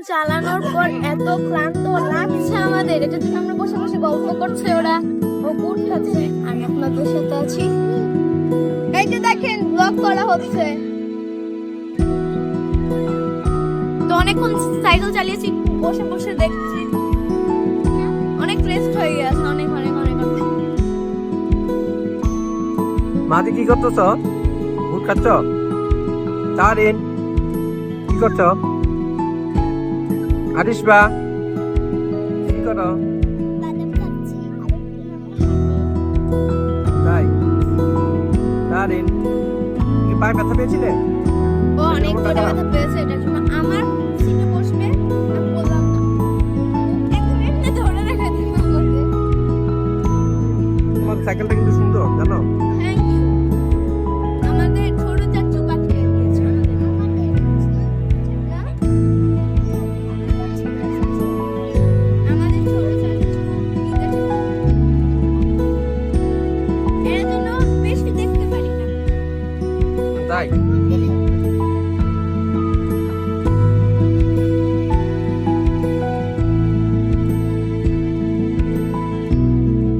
চালানোর পর এত ক্লান্ত লাগছে আমাদের, এটা জন্য আমরা বসে বসে গল্প করছে ওরা, ও গুড় খাচ্ছে, আমি আপনাদের সাথে আছি। এই যে দেখেন ব্লগ করা হচ্ছে। তো অনেকক্ষণ সাইকেল চালিয়েছি, বসে বসে দেখছি, অনেক রেস্ট হয়ে গেছে, অনেক অনেক অনেক অনেক। মাদি কি করতেছ? গুড় খাচ্ছ? তারিন কি করছ? আরিশবা কি করো? তাই তারিন কি পায়ে ব্যথা পেয়েছিলে? ও অনেক জোরে ব্যথা পেয়েছে, এটার জন্য আমার সিটে বসবে আমি বললাম না, একদম এমনি ধরে রেখে দিল আমাকে। তোমার সাইকেলটা কিন্তু সুন্দর জানো? Thank you. আমাদের ছোট চাচু পাঠিয়ে দিয়েছে আমাদের। না? আমাদের ছোট চাচু বিদেশ এর জন্য বেশি দেখতে পারি না। তাই